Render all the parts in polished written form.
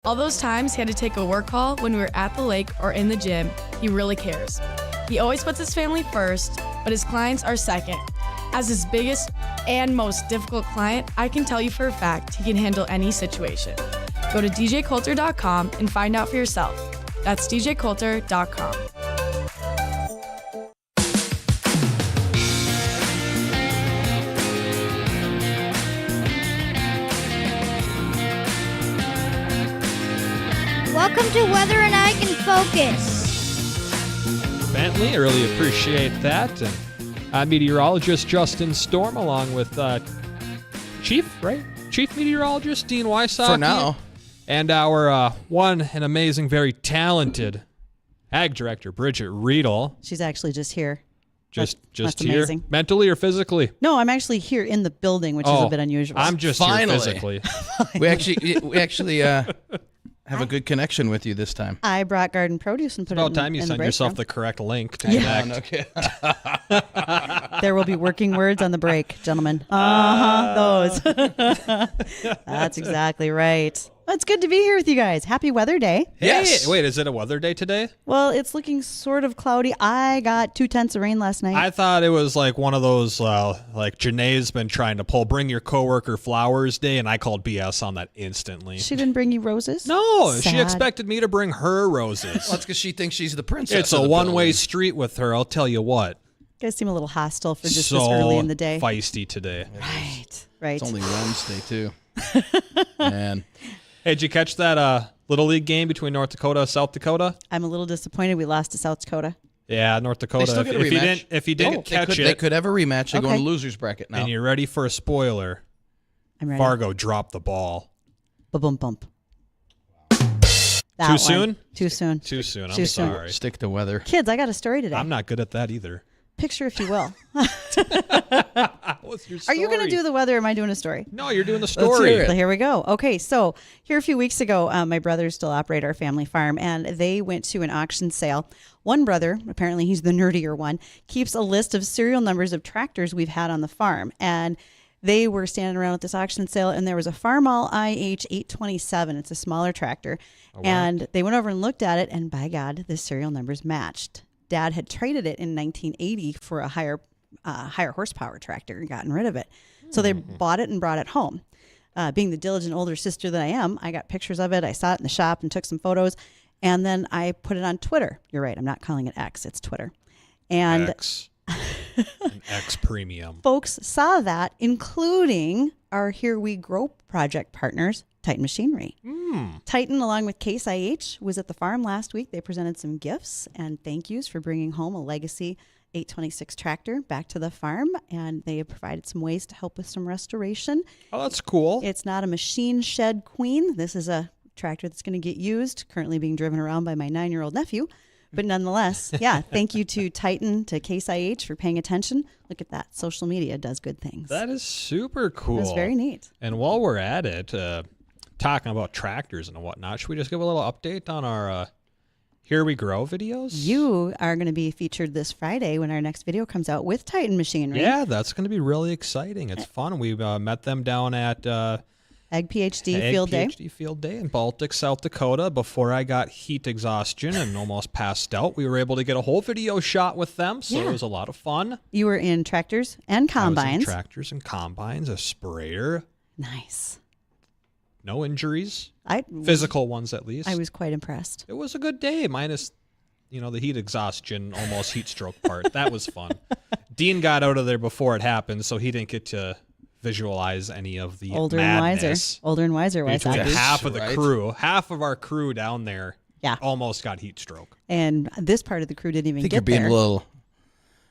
All those times he had to take a work call when we were at the lake or in the gym, he really cares. He always puts his family first, but his clients are second. As his biggest and most difficult client, I can tell you for a fact he can handle any situation. Go to djcoulter.com and find out for yourself. That's djcoulter.com. Welcome to Weather and I Can Focus. Bentley, I really appreciate that. And meteorologist Justin Storm, along with Chief Meteorologist Dean Wysocki. For now. And our one and amazing, very talented Ag Director, Bridgette Readel. She's actually just here. Just That's here? amazing. Mentally or physically? No, I'm actually here in the building, which is a bit unusual. I'm just Finally. here physically. We actually have a good connection with you this time. I brought garden produce and put it in About time you in send the break yourself room. the correct link to connect. Okay. There will be working words on the break, gentlemen. Those. That's exactly right. Well, it's good to be here with you guys. Happy Weather Day. Yes. Hey, wait, is it a weather day today? Well, it's looking sort of cloudy. I got 2/10 of rain last night. I thought it was like one of those, like Janae's been trying to pull bring your coworker flowers day, and I called BS on that instantly. She didn't bring you roses? No, she Sad. expected me to bring her roses. Well, that's because she thinks she's the princess. It's of a the one-way building. street with her, I'll tell you what. You guys seem a little hostile for just So this early in the day. feisty today. Right. It's only Wednesday, too. Man. Hey, did you catch that Little League game between North Dakota and South Dakota? I'm a little disappointed we lost to South Dakota. Yeah, North Dakota. still get a rematch? If you didn't catch They it, could have a rematch. They go Okay. in the loser's bracket now. and you're ready for a spoiler, I'm ready. Fargo dropped the ball. Ba-bum bump. Too soon? Too soon. Too soon. I'm Too soon. sorry. Stick to weather. Kids, I got a story today. I'm not good at that either. Picture, if you will. What's your Are you going to story? do the weather or am I doing a story? No, you're doing the Let's story. hear it. So here we go. Okay, so here a few weeks ago, my brothers still operate our family farm, and they went to an auction sale. One brother, apparently he's the nerdier one, keeps a list of serial numbers of tractors we've had on the farm. And they were standing around at this auction sale, and there was a Farmall IH 827. It's a smaller tractor. And they went over and looked at it, and by God, the serial numbers matched. Dad had traded it in 1980 for a higher horsepower tractor and gotten rid of it. So they bought it and brought it home. Being the diligent older sister that I am, I got pictures of it. I saw it in the shop and took some photos. And then I put it on Twitter. You're right. I'm not calling it X. It's Twitter. And X. An X premium. folks saw that, including our Here We Grow project partners, Titan Machinery. Titan, along with Case IH, was at the farm last week. They presented some gifts and thank yous for bringing home a legacy 826 tractor back to the farm, and they have provided some ways to help with some restoration. Oh, that's cool. It's not a machine shed queen. This is a tractor that's going to get used, currently being driven around by my 9-year-old nephew. But nonetheless, yeah, thank you to Titan, to Case IH for paying attention. Look at that. Social media does good things. That is super cool. It was very neat. And while we're at it, talking about tractors and whatnot, should we just give a little update on our Here We Grow videos? You are going to be featured this Friday when our next video comes out with Titan Machinery. Yeah, that's going to be really exciting. It's fun. We met them down at Ag PhD Ag Field Day. PhD Field Day in Baltic, South Dakota. Before I got heat exhaustion and almost passed out, we were able to get a whole video shot with them, so it was a lot of fun. You were in tractors and I was in combines. tractors and combines, a sprayer, Nice. no injuries, I physical ones at least. I was quite impressed. It was a good day, minus, the heat exhaustion, almost heat stroke part. That was fun. Dean got out of there before it happened, so he didn't get to visualize any of the Older madness. and wiser, Between Wysocki. half of the Right. crew, half of our crew down there, Yeah. almost got heat stroke. And this part of the crew didn't even I think get you're being there. a little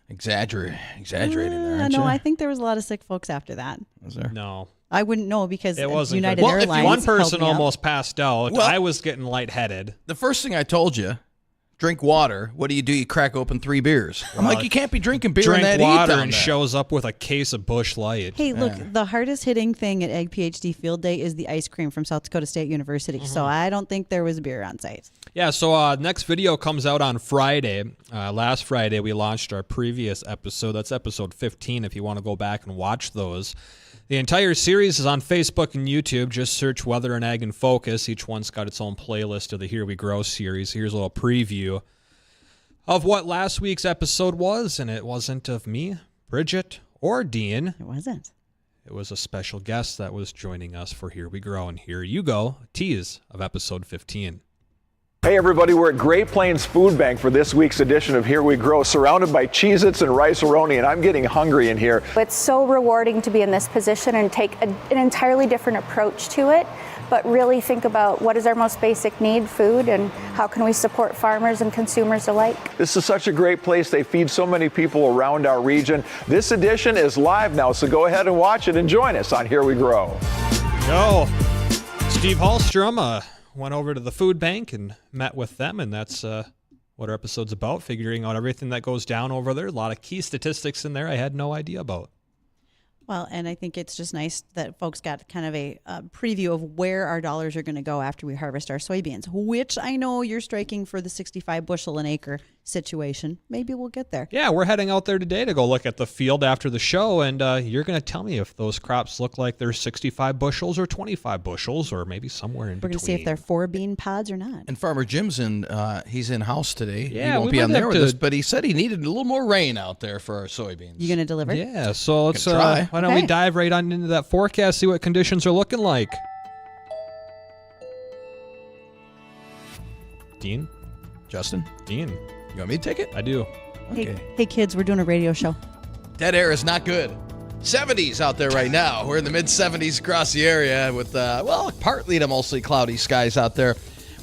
exaggerating there, aren't no, you? I think there was a lot of sick folks after that. Was there? No, I wouldn't know because it wasn't United good. Well, Airlines if one held person me up. almost passed out, Well- I was getting lightheaded. The first thing I told you, drink water. What do? You crack open 3 beers. I'm like, you can't be drinking beer in Drink that heat water down and there. shows up with a case of Busch Light. Hey, look, the hardest hitting thing at Ag PhD Field Day is the ice cream from South Dakota State University. So I don't think there was beer on site. Yeah, so next video comes out on Friday. Last Friday, we launched our previous episode. That's episode 15 if you want to go back and watch those. The entire series is on Facebook and YouTube. Just search Weather and Ag in Focus. Each one's got its own playlist of the Here We Grow series. Here's a little preview of what last week's episode was, and it wasn't of me, Bridgette, or Dean. It wasn't. It was a special guest that was joining us for Here We Grow, and here you go, a tease of episode 15. Hey everybody, we're at Great Plains Food Bank for this week's edition of Here We Grow, surrounded by Cheez-Its and Rice-A-Roni, and I'm getting hungry in here. It's so rewarding to be in this position and take an entirely different approach to it, but really think about what is our most basic need, food, and how can we support farmers and consumers alike. This is such a great place. They feed so many people around our region. This edition is live now, so go ahead and watch it and join us on Here We Grow. Yo, Steve Hallstrom went over to the food bank and met with them, and that's what our episode's about, figuring out everything that goes down over there. A lot of key statistics in there I had no idea about. Well, and I think it's just nice that folks got kind of a preview of where our dollars are going to go after we harvest our soybeans, which I know you're striking for the 65 bushel an acre situation. Maybe we'll get there. Yeah, we're heading out there today to go look at the field after the show, and you're going to tell me if those crops look like they're 65 bushels or 25 bushels or maybe somewhere in We're between. going to see if they're 4 bean pods or not. And Farmer Jim's he's in house today. Yeah, he won't we be on might there have with to- us, but he said he needed a little more rain out there for our soybeans. You going to deliver? Yeah, so let's Can try. why don't we Okay. dive right on into that forecast, see what conditions are looking like. Dean? Justin, Dean, you want me to take it? I do. Okay. Hey, kids, we're doing a radio show. Dead air is not good. 70s out there right now. We're in the mid-70s across the area with, partly to mostly cloudy skies out there.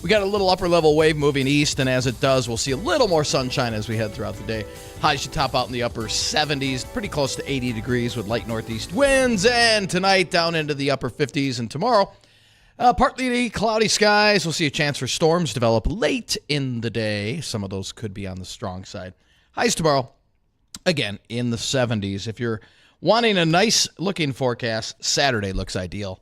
We got a little upper-level wave moving east, and as it does, we'll see a little more sunshine as we head throughout the day. Highs should top out in the upper 70s, pretty close to 80 degrees with light northeast winds, and tonight down into the upper 50s, and tomorrow, partly cloudy skies. We'll see a chance for storms develop late in the day. Some of those could be on the strong side. Highs tomorrow, again, in the 70s. If you're wanting a nice-looking forecast, Saturday looks ideal.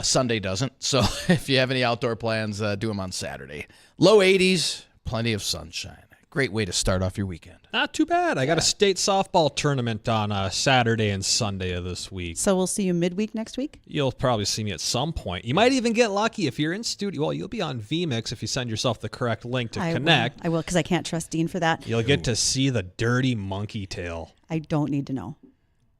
Sunday doesn't. So if you have any outdoor plans, do them on Saturday. Low 80s, plenty of sunshine. Great way to start off your weekend. Not too bad. I got a state softball tournament on Saturday and Sunday of this week. So we'll see you midweek next week? You'll probably see me at some point. You might even get lucky if you're in studio. Well, you'll be on VMix if you send yourself the correct link to connect. I will, because I can't trust Dean for that. You'll get to see the dirty monkey tail. I don't need to know.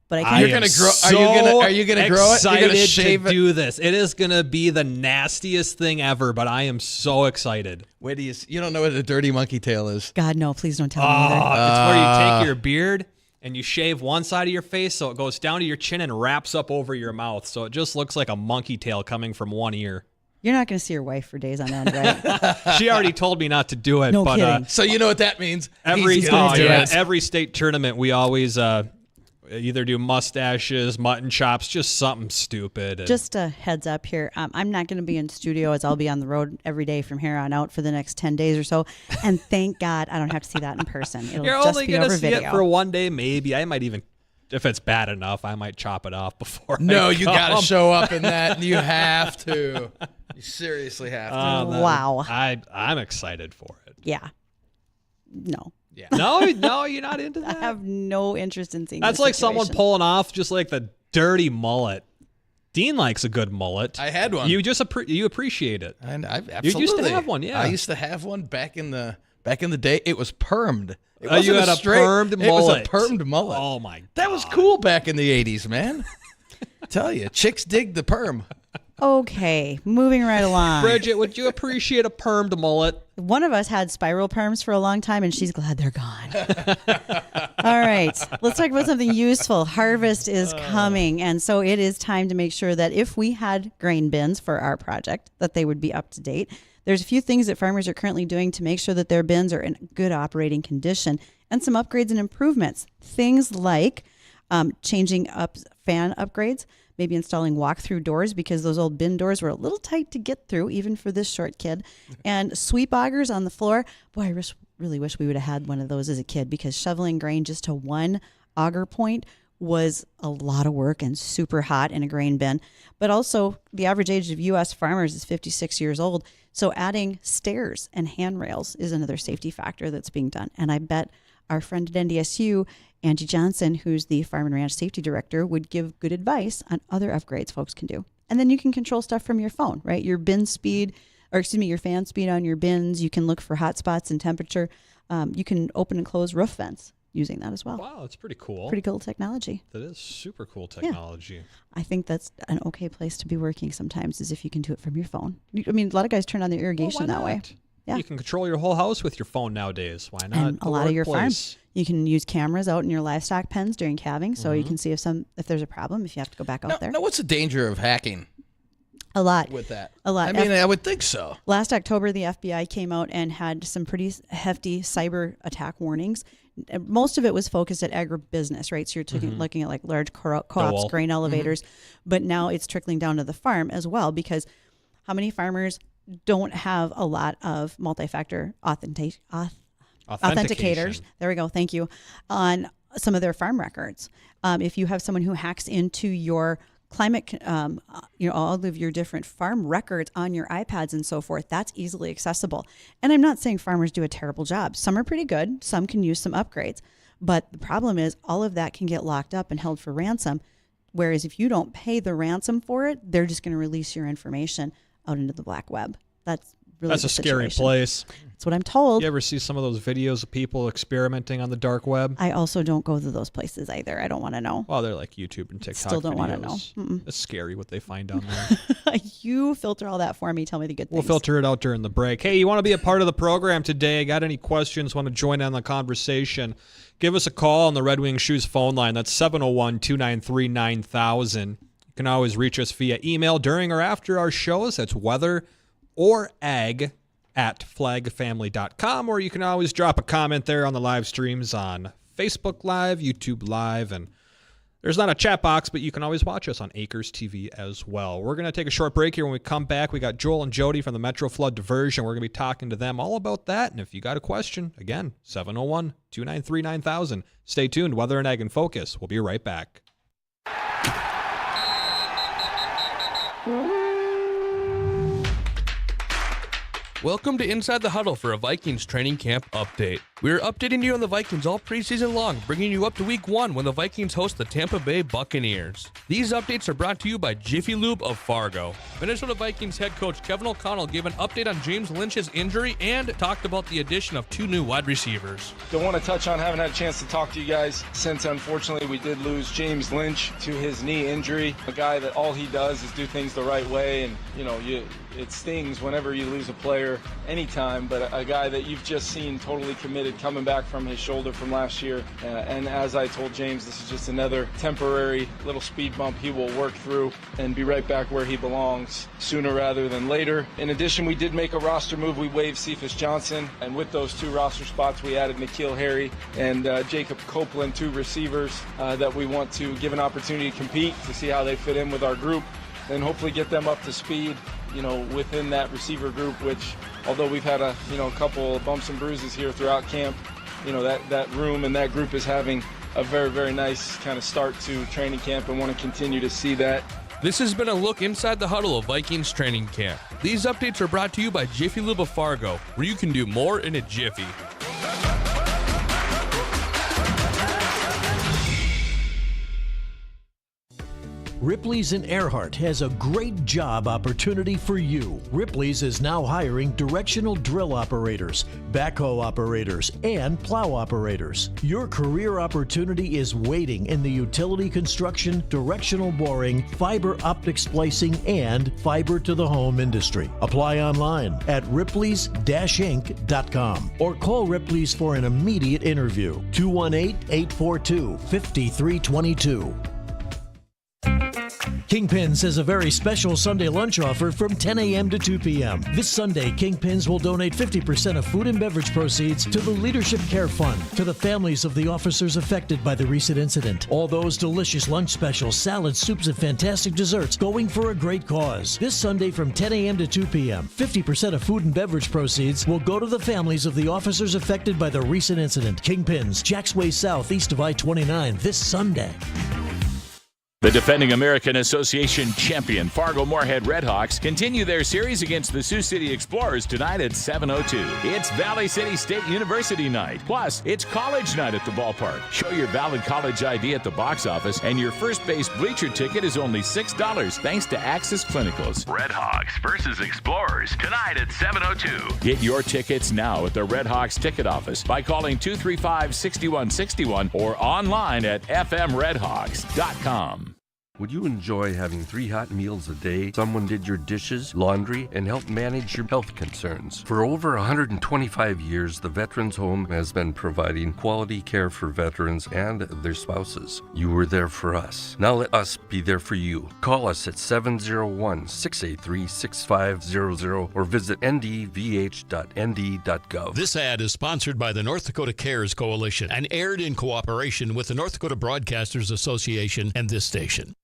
But I I can. You're am gonna grow- so are you gonna grow it? You're gonna excited shave to it? do this. It is gonna be the nastiest thing ever, but I am so excited. Wait, you don't know what a dirty monkey tail is? God, no, please don't tell me Oh, either. it's where you take your beard and you shave one side of your face so it goes down to your chin and wraps up over your mouth, so it just looks like a monkey tail coming from one ear. You're not going to see your wife for days on end, right? She already told me not to do it, No but kidding. So you know what that means. every He's gonna do it. every state tournament we always either do mustaches, mutton chops, just something stupid. And Just a heads up here. I'm not going to be in studio, as I'll be on the road every day from here on out for the next 10 days or so. And thank God I don't have to see that in person. It'll you're just only be gonna over see video. it for one day, maybe. I might even, if it's bad enough, I might chop it off before. No, I you come. got to show up in that. You have to. You seriously have to. Wow. I'm excited for it. Yeah. No. Yeah. No, you're not into I that. have no interest in seeing That's this like someone situation. pulling off just like the dirty mullet. Dean likes a good mullet. I had one. You just you appreciate it. And I You used to absolutely have one, yeah. I used to have one back in the day. It was permed. It Oh, you wasn't had a straight- permed It was a mullet. permed mullet. Oh my god. That was cool back in the 80s, man. Tell you, chicks dig the perm. Okay, moving right along. Bridgette, would you appreciate a permed mullet? One of us had spiral perms for a long time, and she's glad they're gone. All right, let's talk about something useful. Harvest is coming, and so it is time to make sure that if we had grain bins for our project, that they would be up to date. There's a few things that farmers are currently doing to make sure that their bins are in good operating condition, and some upgrades and improvements. Things like changing up fan upgrades, maybe installing walk-through doors because those old bin doors were a little tight to get through, even for this short kid. And sweep augers on the floor. Boy, I really wish we would have had one of those as a kid, because shoveling grain just to one auger point was a lot of work and super hot in a grain bin. But also, the average age of U.S. farmers is 56 years old. So adding stairs and handrails is another safety factor that's being done. And I bet our friend at NDSU, Angie Johnson, who's the Farm and Ranch Safety Director, would give good advice on other upgrades folks can do. And then you can control stuff from your phone, right? Your bin speed, your fan speed on your bins. You can look for hot spots and temperature. You can open and close roof vents using that as well. Wow, that's pretty cool. Pretty cool technology. That is super cool technology. Yeah. I think that's an okay place to be working sometimes, is if you can do it from your phone. I mean, a lot of guys turn on their irrigation that way. Yeah. You can control your whole house with your phone nowadays. Why not? And a lot of your farms, you can use cameras out in your livestock pens during calving, so you can see if there's a problem, if you have to go back out there. Now, what's the danger of hacking? A lot. With that. A lot. I mean, I would think so. Last October, the FBI came out and had some pretty hefty cyber attack warnings. Most of it was focused at agribusiness, right? So you're looking at like large co-ops, grain elevators, but now it's trickling down to the farm as well, because how many farmers don't have a lot of multi-factor authenticators? There we go. Thank you. On some of their farm records. If you have someone who hacks into your climate, all of your different farm records on your iPads and so forth, that's easily accessible. And I'm not saying farmers do a terrible job. Some are pretty good. Some can use some upgrades. But the problem is all of that can get locked up and held for ransom. Whereas if you don't pay the ransom for it, they're just going to release your information out into the black web. That's really a scary place. That's what I'm told. You ever see some of those videos of people experimenting on the dark web? I also don't go to those places either. I don't want to know. Well, they're like YouTube and TikTok. Still don't want to videos. know. It's scary what they find down there. You filter all that for me. Tell me the good things. We'll filter it out during the break. Hey, you want to be a part of the program today? Got any questions? Want to join in on the conversation? Give us a call on the Red Wing Shoes phone line. That's 701-293-9000. You can always reach us via email during or after our shows. That's weather or ag at flagfamily.com, or you can always drop a comment there on the live streams on Facebook Live, YouTube Live, and there's not a chat box, but you can always watch us on Acres TV as well. We're going to take a short break here. When we come back, we got Joel and Jody from the Metro Flood Diversion. We're going to be talking to them all about that, and if you got a question, again, 701-293-9000. Stay tuned. Weather and Ag in Focus. We'll be right back. Welcome to Inside the Huddle for a Vikings training camp update. We're updating you on the Vikings all preseason long, bringing you up to week 1 when the Vikings host the Tampa Bay Buccaneers. These updates are brought to you by Jiffy Lube of Fargo. Minnesota Vikings head coach Kevin O'Connell gave an update on James Lynch's injury and talked about the addition of 2 new wide receivers. Don't want to touch on, haven't had a chance to talk to you guys since unfortunately we did lose James Lynch to his knee injury. A guy that all he does is do things the right way, and it stings whenever you lose a player anytime, but a guy that you've just seen totally committed coming back from his shoulder from last year. And as I told James, this is just another temporary little speed bump he will work through and be right back where he belongs sooner rather than later. In addition, we did make a roster move. We waived Cephas Johnson, and with those 2 roster spots, we added N'Keal Harry and Jacob Copeland, 2 receivers that we want to give an opportunity to compete to see how they fit in with our group, and hopefully get them up to speed within that receiver group, which, although we've had a couple of bumps and bruises here throughout camp, that room and that group is having a very, very nice kind of start to training camp, and want to continue to see that. This has been a look inside the huddle of Vikings training camp. These updates are brought to you by Jiffy Lube of Fargo, where you can do more in a jiffy. Ripley's in Earhart has a great job opportunity for you. Ripley's is now hiring directional drill operators, backhoe operators, and plow operators. Your career opportunity is waiting in the utility construction, directional boring, fiber optic splicing, and fiber to the home industry. Apply online at ripleys-inc.com or call Ripley's for an immediate interview. 218-842-5322. Kingpins has a very special Sunday lunch offer from 10 a.m. to 2 p.m. This Sunday, Kingpins will donate 50% of food and beverage proceeds to the Leadership Care Fund to the families of the officers affected by the recent incident. All those delicious lunch specials, salads, soups, and fantastic desserts going for a great cause. This Sunday from 10 a.m. to 2 p.m., 50% of food and beverage proceeds will go to the families of the officers affected by the recent incident. Kingpins, Jacks Way South, east of I-29, this Sunday. The defending American Association champion Fargo-Moorhead Redhawks continue their series against the Sioux City Explorers tonight at 7:02. It's Valley City State University night. Plus, it's college night at the ballpark. Show your valid college ID at the box office, and your first base bleacher ticket is only $6 thanks to Access Clinicals. Redhawks versus Explorers tonight at 7:02. Get your tickets now at the Redhawks ticket office by calling 235-6161 or online at fmredhawks.com. Would you enjoy having 3 hot meals a day? Someone did your dishes, laundry, and helped manage your health concerns. For over 125 years, the Veterans Home has been providing quality care for veterans and their spouses. You were there for us. Now let us be there for you. Call us at 701-683-6500 or visit ndvh.nd.gov. This ad is sponsored by the North Dakota Cares Coalition and aired in cooperation with the North Dakota Broadcasters Association and this station.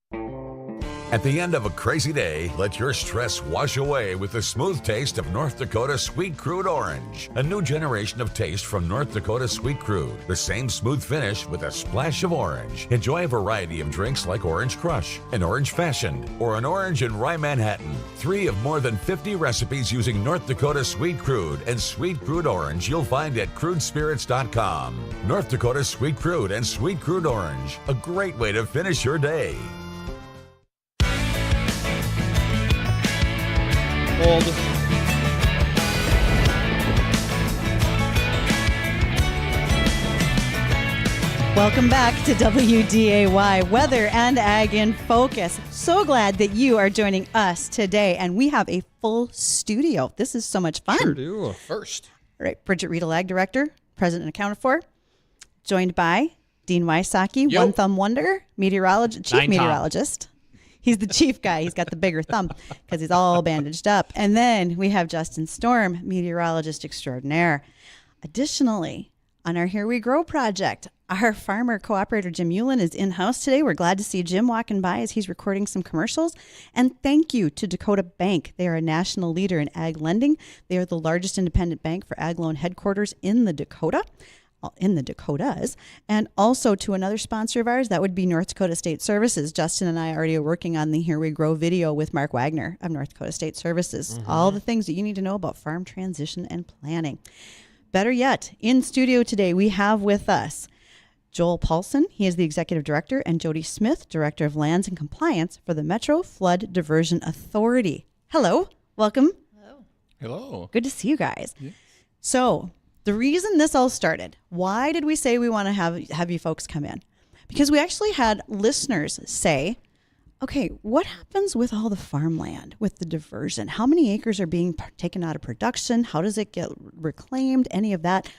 At the end of a crazy day, let your stress wash away with the smooth taste of North Dakota Sweet Crude Orange. A new generation of taste from North Dakota Sweet Crude. The same smooth finish with a splash of orange. Enjoy a variety of drinks like Orange Crush, an Orange Fashioned, or an Orange and Rye Manhattan. 3 of more than 50 recipes using North Dakota Sweet Crude and Sweet Crude Orange you'll find at crudespirits.com. North Dakota Sweet Crude and Sweet Crude Orange. A great way to finish your day. Old. Welcome back to WDAY Weather and Ag in Focus. So glad that you are joining us today, and we have a full studio. This is so much fun. Sure do. First. All right, Bridgette Readel, Ag Director, President accounted for, joined by Dean Wysocki, One Thumb Wonder, Chief Meteorologist. He's the chief guy. He's got the bigger thumb because he's all bandaged up. And then we have Justin Storm, meteorologist extraordinaire. Additionally, on our Here We Grow project, our farmer cooperator Jim Hewlin is in-house today. We're glad to see Jim walking by as he's recording some commercials. And thank you to Dakota Bank. They are a national leader in ag lending. They are the largest independent bank for ag loan headquarters in the Dakotas, and also to another sponsor of ours, that would be North Dakota State Services. Justin and I already are working on the Here We Grow video with Mark Wagner of North Dakota State Services. All the things that you need to know about farm transition and planning. Better yet, in studio today, we have with us Joel Paulson. He is the Executive Director, and Jody Smith, Director of Lands and Compliance for the Metro Flood Diversion Authority. Hello. Welcome. Hello. Good to see you guys. Yes. So, the reason this all started, why did we say we want to have you folks come in? Because we actually had listeners say, okay, what happens with all the farmland, with the diversion? How many acres are being taken out of production? How does it get reclaimed? Any of that?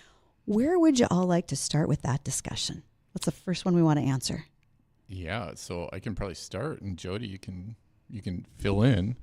Where would you all like to start with that discussion? What's the first one we want to answer? Yeah, so I can probably start, and Jody, you can fill in.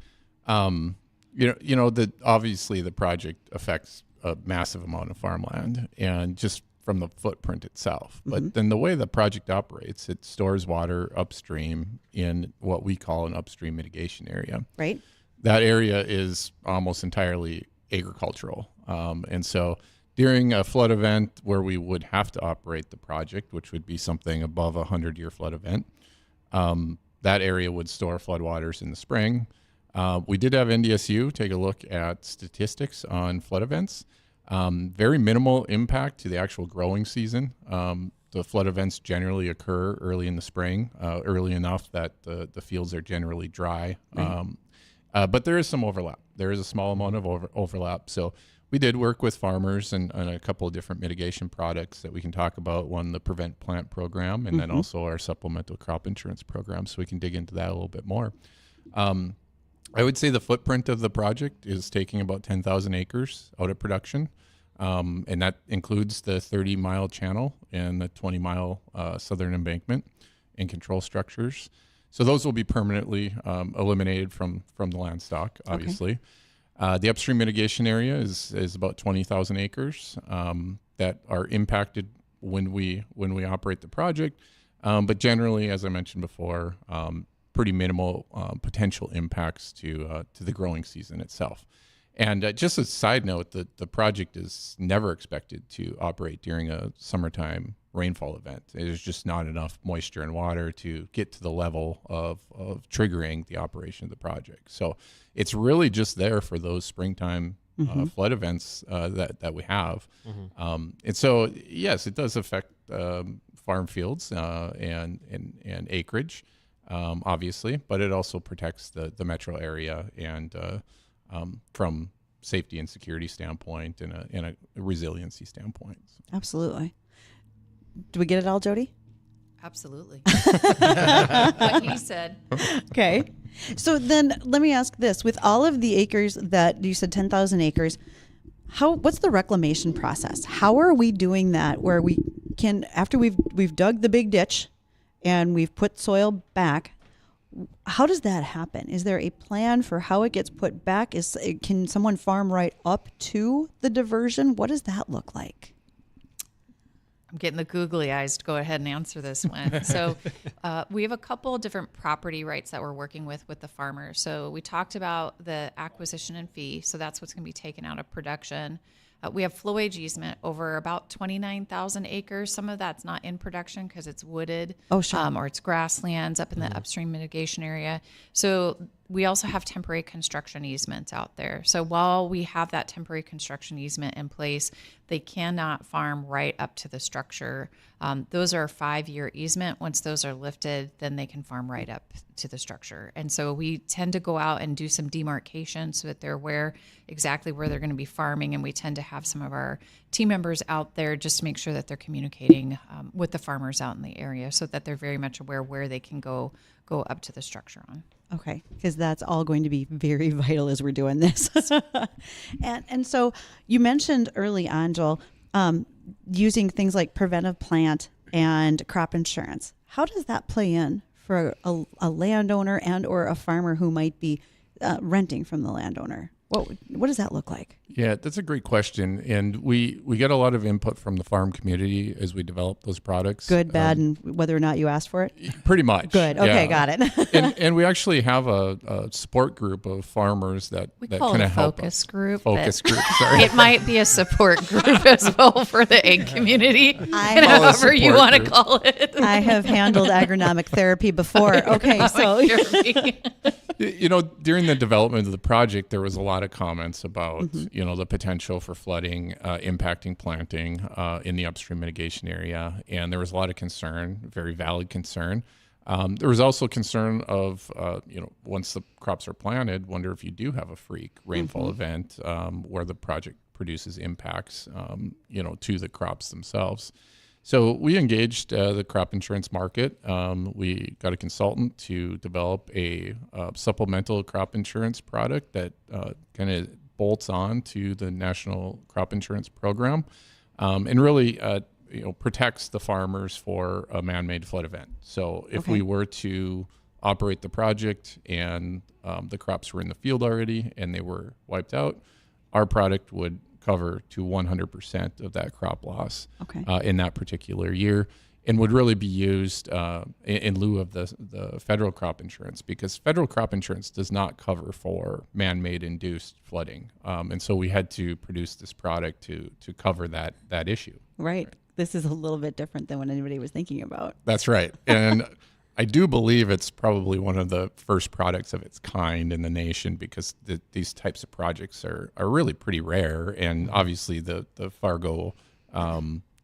That obviously the project affects a massive amount of farmland, and just from the footprint itself. But then the way the project operates, it stores water upstream in what we call an upstream mitigation area. Right. That area is almost entirely agricultural. And so during a flood event where we would have to operate the project, which would be something above a 100-year flood event, that area would store floodwaters in the spring. We did have NDSU take a look at statistics on flood events. Very minimal impact to the actual growing season. The flood events generally occur early in the spring, early enough that the fields are generally dry. Right. But there is some overlap. There is a small amount of overlap. So we did work with farmers and a couple of different mitigation products that we can talk about. One, the Prevent Plant program, and then also our supplemental crop insurance program. So we can dig into that a little bit more. I would say the footprint of the project is taking about 10,000 acres out of production, and that includes the 30-mile channel and the 20-mile southern embankment and control structures. So those will be permanently eliminated from the land stock, obviously. Okay. The upstream mitigation area is about 20,000 acres that are impacted when we operate the project, but generally, as I mentioned before, pretty minimal potential impacts to the growing season itself. And just a side note, the project is never expected to operate during a summertime rainfall event. There's just not enough moisture and water to get to the level of triggering the operation of the project. So it's really just there for those springtime flood events that we have. And so, yes, it does affect farm fields and acreage, obviously, but it also protects the metro area and from safety and security standpoint and a resiliency standpoint. Absolutely. Do we get it all, Jody? Absolutely. What he said. Okay. So then let me ask this. With all of the acres that you said 10,000 acres, what's the reclamation process? How are we doing that where we can, after we've dug the big ditch and we've put soil back, how does that happen? Is there a plan for how it gets put back? Can someone farm right up to the diversion? What does that look like? I'm getting the googly eyes to go ahead and answer this one. So we have a couple of different property rights that we're working with the farmers. So we talked about the acquisition and fee. So that's what's going to be taken out of production. We have flowage easement over about 29,000 acres. Some of that's not in production because it's wooded or it's grasslands up in the upstream mitigation area. So we also have temporary construction easements out there. So while we have that temporary construction easement in place, they cannot farm right up to the structure. Those are a 5-year easement. Once those are lifted, then they can farm right up to the structure. And so we tend to go out and do some demarcation so that they're aware exactly where they're going to be farming. And we tend to have some of our team members out there just to make sure that they're communicating with the farmers out in the area so that they're very much aware where they can go up to the structure on. Okay, because that's all going to be very vital as we're doing this. and so you mentioned early on, Joel, using things like preventive plant and crop insurance. How does that play in for a landowner and or a farmer who might be renting from the landowner? What does that look like? Yeah, that's a great question. And we get a lot of input from the farm community as we develop those products. Good, bad, and whether or not you asked for it? Pretty much. Good. Okay, got it. and we actually have a support group of farmers that kind of help focus group. Focus group, sorry. It might be a support group as well for the egg community, however you want to call it. I have handled agronomic therapy before. Okay, so... during the development of the project, there was a lot of comments about, the potential for flooding impacting planting in the upstream mitigation area. And there was a lot of concern, very valid concern. There was also concern of, once the crops are planted, wonder if you do have a freak rainfall event where the project produces impacts, to the crops themselves. So we engaged the crop insurance market. We got a consultant to develop a supplemental crop insurance product that kind of bolts on to the National Crop Insurance Program and really protects the farmers for a man-made flood event. So if we were to operate the project and the crops were in the field already and they were wiped out, our product would cover to 100% of that crop loss in that particular year, and would really be used in lieu of the federal crop insurance, because federal crop insurance does not cover for man-made induced flooding. And so we had to produce this product to cover that issue. Right. This is a little bit different than what anybody was thinking about. That's right. And I do believe it's probably one of the first products of its kind in the nation, because these types of projects are really pretty rare. And obviously the Fargo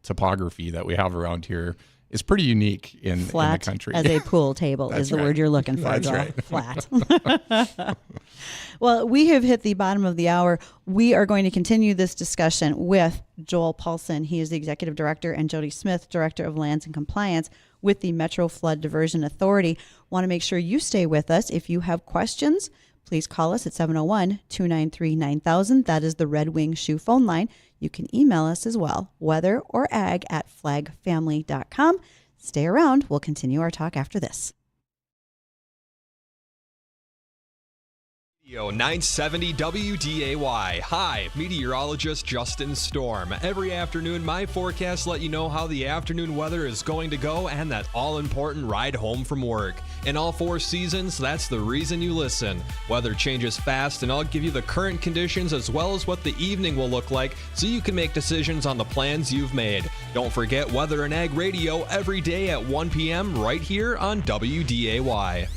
topography that we have around here is pretty unique in the country. As a pool table is the word you're looking for. That's right. Flat. Well, we have hit the bottom of the hour. We are going to continue this discussion with Joel Paulson. He is the Executive Director, and Jody Smith, Director of Lands and Compliance with the Metro Flood Diversion Authority. Want to make sure you stay with us. If you have questions, please call us at 701-293-9000. That is the Red Wing Shoe phone line. You can email us as well, weather or ag@flagfamily.com. Stay around. We'll continue our talk after this. Radio 970 WDAY. Hi, meteorologist Justin Storm. Every afternoon, my forecasts let you know how the afternoon weather is going to go and that all-important ride home from work. In all 4 seasons, that's the reason you listen. Weather changes fast, and I'll give you the current conditions as well as what the evening will look like so you can make decisions on the plans you've made. Don't forget Weather and Ag Radio every day at 1 p.m. right here on WDAY.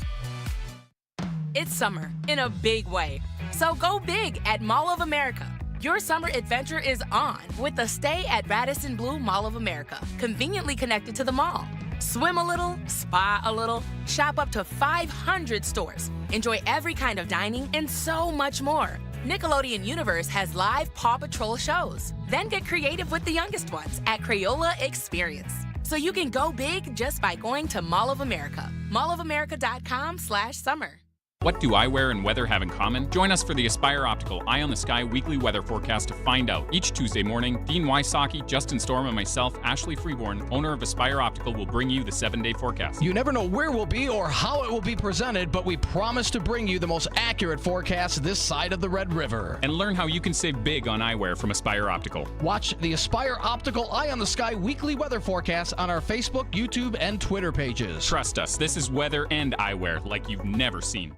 It's summer in a big way. So go big at Mall of America. Your summer adventure is on with a stay at Radisson Blu Mall of America, conveniently connected to the mall. Swim a little, spa a little, shop up to 500 stores, enjoy every kind of dining, and so much more. Nickelodeon Universe has live Paw Patrol shows. Then get creative with the youngest ones at Crayola Experience. So you can go big just by going to Mall of America. mallofamerica.com/summer. What do eyewear and weather have in common? Join us for the Aspire Optical Eye on the Sky weekly weather forecast to find out. Each Tuesday morning, Dean Wysocki, Justin Storm, and myself, Ashley Freeborn, owner of Aspire Optical, will bring you the 7-day forecast. You never know where we'll be or how it will be presented, but we promise to bring you the most accurate forecast this side of the Red River. And learn how you can save big on eyewear from Aspire Optical. Watch the Aspire Optical Eye on the Sky weekly weather forecast on our Facebook, YouTube, and Twitter pages. Trust us, this is weather and eyewear like you've never seen.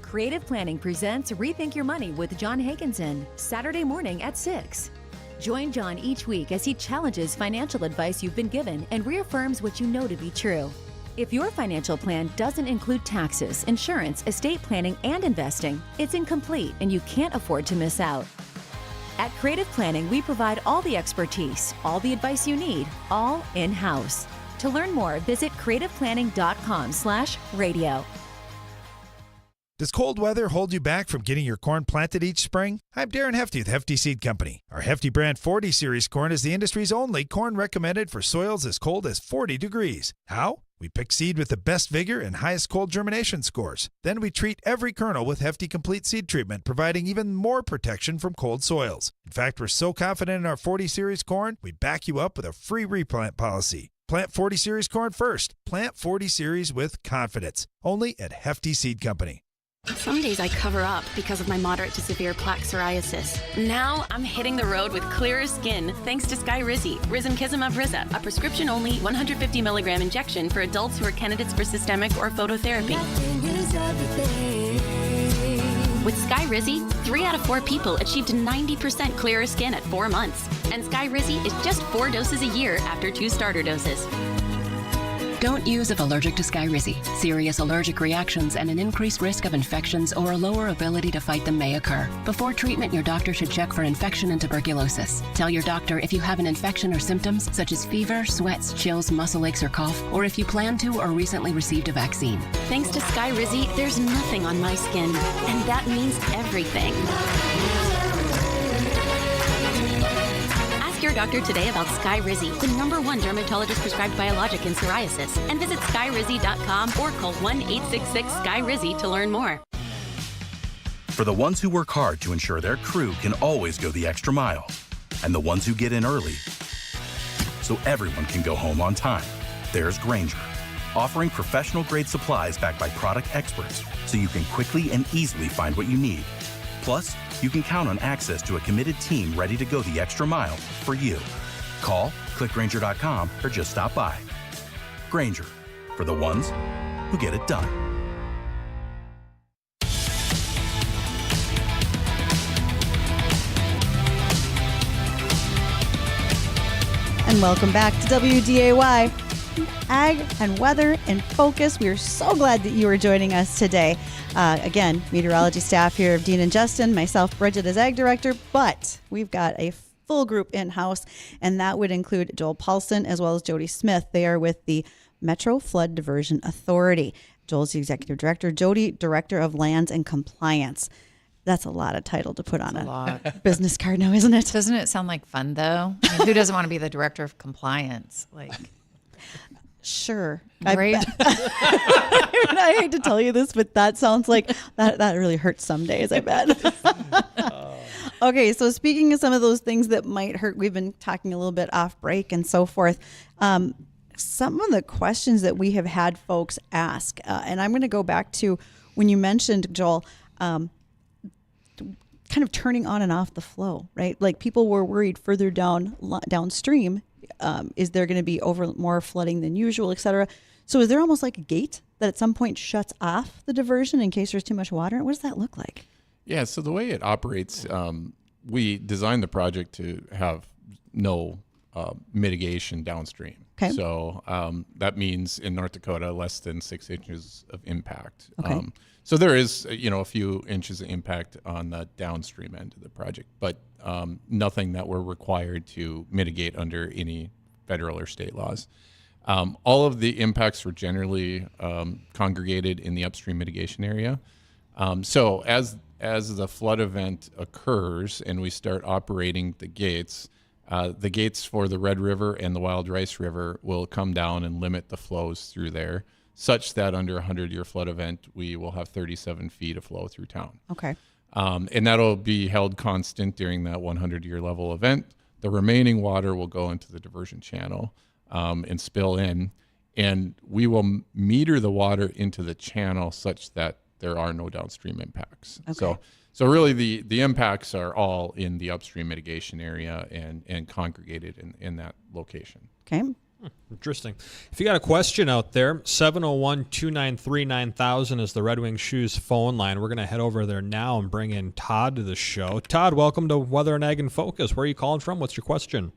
Creative Planning presents Rethink Your Money with John Hagenson, Saturday morning at 6. Join John each week as he challenges financial advice you've been given and reaffirms what you know to be true. If your financial plan doesn't include taxes, insurance, estate planning, and investing, it's incomplete and you can't afford to miss out. At Creative Planning, we provide all the expertise, all the advice you need, all in-house. To learn more, visit creativeplanning.com/radio. Does cold weather hold you back from getting your corn planted each spring? I'm Darren Hefty with Hefty Seed Company. Our Hefty brand 40 Series corn is the industry's only corn recommended for soils as cold as 40 degrees. How? We pick seed with the best vigor and highest cold germination scores. Then we treat every kernel with Hefty Complete Seed Treatment, providing even more protection from cold soils. In fact, we're so confident in our 40 Series corn, we back you up with a free replant policy. Plant 40 Series corn first. Plant 40 Series with confidence. Only at Hefty Seed Company. Some days I cover up because of my moderate to severe plaque psoriasis. Now I'm hitting the road with clearer skin thanks to Skyrizi, Risankizumab Riza, a prescription-only 150 milligram injection for adults who are candidates for systemic or phototherapy. With Skyrizi, 3 out of 4 people achieved 90% clearer skin at 4 months. And Skyrizi is just 4 doses a year after 2 starter doses. Don't use if allergic to Skyrizi. Serious allergic reactions and an increased risk of infections or a lower ability to fight them may occur. Before treatment, your doctor should check for infection and tuberculosis. Tell your doctor if you have an infection or symptoms such as fever, sweats, chills, muscle aches, or cough, or if you plan to or recently received a vaccine. Thanks to Skyrizi, there's nothing on my skin, and that means everything. Your doctor today about Skyrizi, the #1 dermatologist prescribed biologic in psoriasis, and visit skyrizi.com or call 1-866-SKYRIZI to learn more. For the ones who work hard to ensure their crew can always go the extra mile, and the ones who get in early so everyone can go home on time, there's Grainger, offering professional-grade supplies backed by product experts so you can quickly and easily find what you need. Plus, you can count on access to a committed team ready to go the extra mile for you. Call, click Grainger.com, or just stop by. Grainger, for the ones who get it done. And welcome back to WDAY. Ag and Weather in Focus. We are so glad that you are joining us today. Again, meteorology staff here of Dean and Justin, myself, Bridgette as Ag Director, but we've got a full group in-house, and that would include Joel Paulson as well as Jody Smith. They are with the Metro Flood Diversion Authority. Joel's the Executive Director, Jody, Director of Lands and Compliance. That's a lot of title to put on a business card now, isn't it? Doesn't it sound like fun, though? I mean, who doesn't want to be the Director of Compliance? Like... Sure. Right? I hate to tell you this, but that sounds like that really hurts some days, I bet. Okay, so speaking of some of those things that might hurt, we've been talking a little bit off break and so forth. Some of the questions that we have had folks ask, and I'm going to go back to when you mentioned, Joel, kind of turning on and off the flow, right? Like people were worried further downstream, is there going to be more flooding than usual, et cetera. So is there almost like a gate that at some point shuts off the diversion in case there's too much water? What does that look like? Yeah, so the way it operates, we designed the project to have no mitigation downstream. Okay. So that means in North Dakota, less than 6 inches of impact. Okay. So there is, a few inches of impact on the downstream end of the project, but nothing that we're required to mitigate under any federal or state laws. All of the impacts were generally congregated in the upstream mitigation area. So as the flood event occurs and we start operating the gates for the Red River and the Wild Rice River will come down and limit the flows through there, such that under a 100-year flood event, we will have 37 feet of flow through town. Okay. And that'll be held constant during that 100-year level event. The remaining water will go into the diversion channel and spill in, and we will meter the water into the channel such that there are no downstream impacts. Okay. So really the impacts are all in the upstream mitigation area and congregated in that location. Okay. Interesting. If you got a question out there, 701-293-9000 is the Red Wing Shoes phone line. We're going to head over there now and bring in Todd to the show. Todd, welcome to Weather and Ag in Focus. Where are you calling from? What's your question?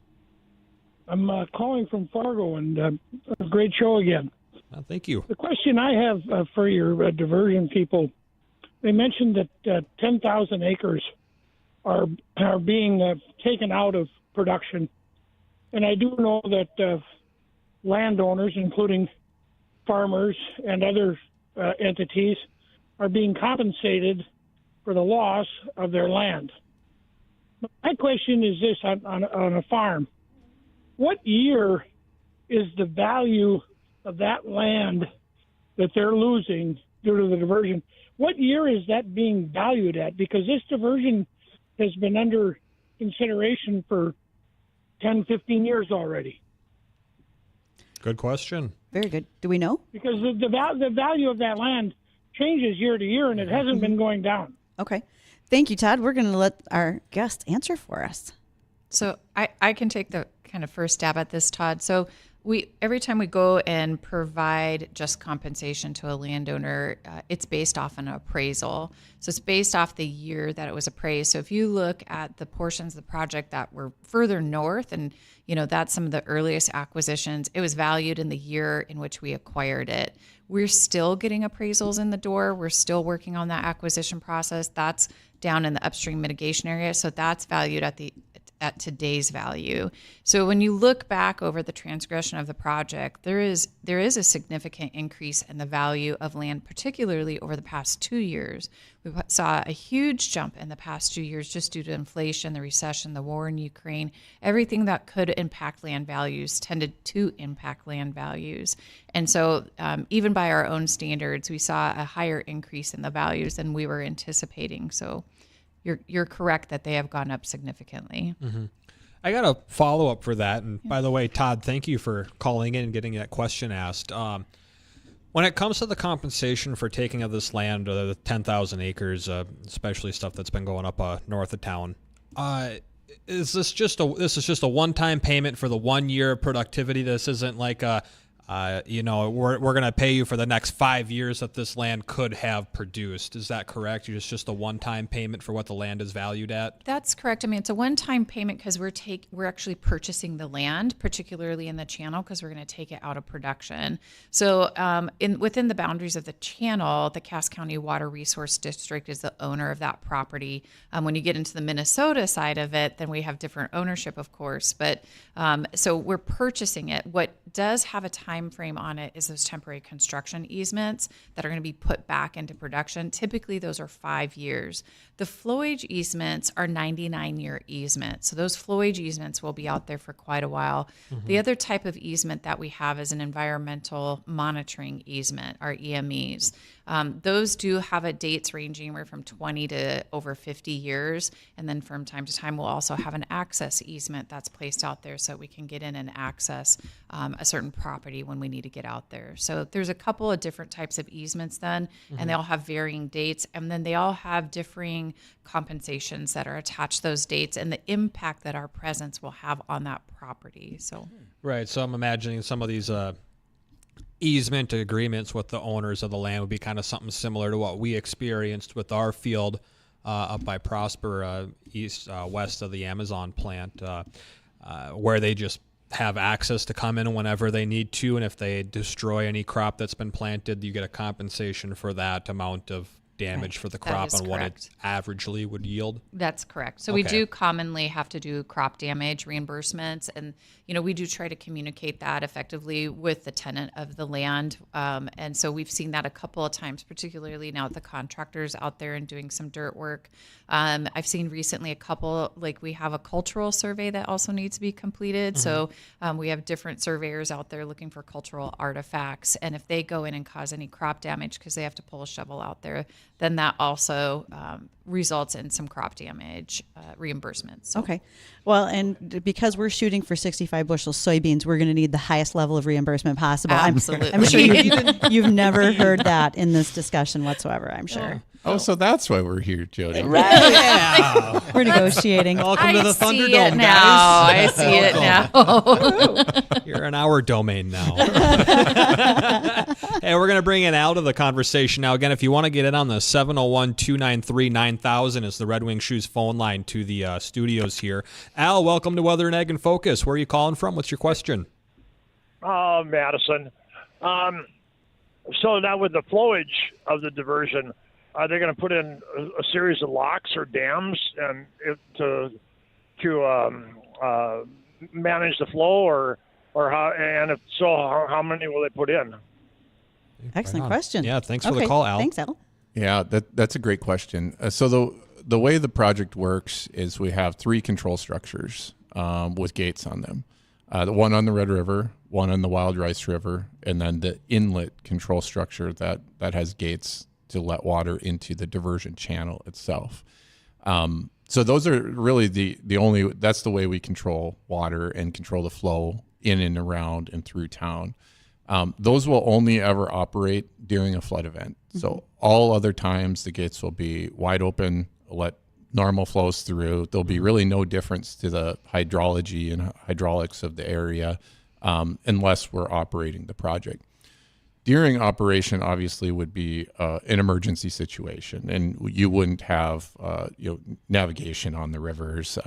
I'm calling from Fargo, and a great show again. Thank you. The question I have for your diversion people, they mentioned that 10,000 acres are being taken out of production. And I do know that landowners, including farmers and other entities, are being compensated for the loss of their land. My question is this, on a farm, what year is the value of that land that they're losing due to the diversion? What year is that being valued at? Because this diversion has been under consideration for 10, 15 years already. Good question. Very good. Do we know? Because the value of that land changes year to year, and it hasn't been going down. Okay. Thank you, Todd. We're going to let our guest answer for us. So I can take the kind of first stab at this, Todd. So every time we go and provide just compensation to a landowner, it's based off an appraisal. So it's based off the year that it was appraised. So if you look at the portions of the project that were further north, and that's some of the earliest acquisitions, it was valued in the year in which we acquired it. We're still getting appraisals in the door. We're still working on that acquisition process. That's down in the upstream mitigation area. So that's valued at today's value. So when you look back over the transgression of the project, there is a significant increase in the value of land, particularly over the past 2 years. We saw a huge jump in the past 2 years just due to inflation, the recession, the war in Ukraine. Everything that could impact land values tended to impact land values. And so even by our own standards, we saw a higher increase in the values than we were anticipating. So you're correct that they have gone up significantly. Mm-hmm. I got a follow-up for that. And by the way, Todd, thank you for calling in and getting that question asked. When it comes to the compensation for taking of this land, the 10,000 acres, especially stuff that's been going up north of town, is this just a one-time payment for the 1 year of productivity? This isn't like we're going to pay you for the next 5 years that this land could have produced. Is that correct? It's just a one-time payment for what the land is valued at? That's correct. I mean, it's a one-time payment because we're actually purchasing the land, particularly in the channel, because we're going to take it out of production. So within the boundaries of the channel, the Cass County Water Resource District is the owner of that property. When you get into the Minnesota side of it, then we have different ownership, of course. But so we're purchasing it. What does have a time frame on it is those temporary construction easements that are going to be put back into production. Typically, those are 5 years. The flowage easements are 99-year easements. So those flowage easements will be out there for quite a while. Mm-hmm. The other type of easement that we have is an environmental monitoring easement, our EMEs. Those do have a dates ranging from 20 to over 50 years. And then from time to time, we'll also have an access easement that's placed out there so we can get in and access a certain property when we need to get out there. So there's a couple of different types of easements then, and they all have varying dates, and then they all have differing compensations that are attached to those dates and the impact that our presence will have on that property. So Right. So I'm imagining some of these easement agreements with the owners of the land would be kind of something similar to what we experienced with our field up by Prosper, west of the Amazon plant, where they just have access to come in whenever they need to, and if they destroy any crop that's been planted, you get a compensation for that amount of damage for the crop and what it averagely would yield. That's correct. So we do commonly have to do crop damage reimbursements, and we do try to communicate that effectively with the tenant of the land. And so we've seen that a couple of times, particularly now that the contractors out there and doing some dirt work. I've seen recently a couple, like we have a cultural survey that also needs to be completed. So we have different surveyors out there looking for cultural artifacts, and if they go in and cause any crop damage because they have to pull a shovel out there, then that also results in some crop damage reimbursements. So. Okay. Well, and because we're shooting for 65 bushels soybeans, we're going to need the highest level of reimbursement possible. Absolutely. I'm sure you've never heard that in this discussion whatsoever, I'm sure. Oh, so that's why we're here, Jody. Right. Yeah. We're negotiating. Welcome to the Thunderdome, guys. I see it now. You're in our domain now. Hey, we're going to bring in Al to the conversation now. Again, if you want to get in on the 701-293-9000 is the Red Wing Shoes phone line to the studios here. Al, welcome to Weather and Ag in Focus. Where are you calling from? What's your question? Madison. So now with the flowage of the diversion, are they going to put in a series of locks or dams and to manage the flow, or how? And if so, how many will they put in? Excellent question. Yeah, thanks for the call, Al. Thanks, Al. Yeah, that's a great question. So the way the project works is we have 3 control structures with gates on them. The one on the Red River, one on the Wild Rice River, and then the inlet control structure that has gates to let water into the diversion channel itself. So those are really the only, that's the way we control water and control the flow in and around and through town. Those will only ever operate during a flood event. So all other times the gates will be wide open, let normal flows through. There'll be really no difference to the hydrology and hydraulics of the area unless we're operating the project. During operation, obviously, would be an emergency situation, and you wouldn't have navigation on the rivers,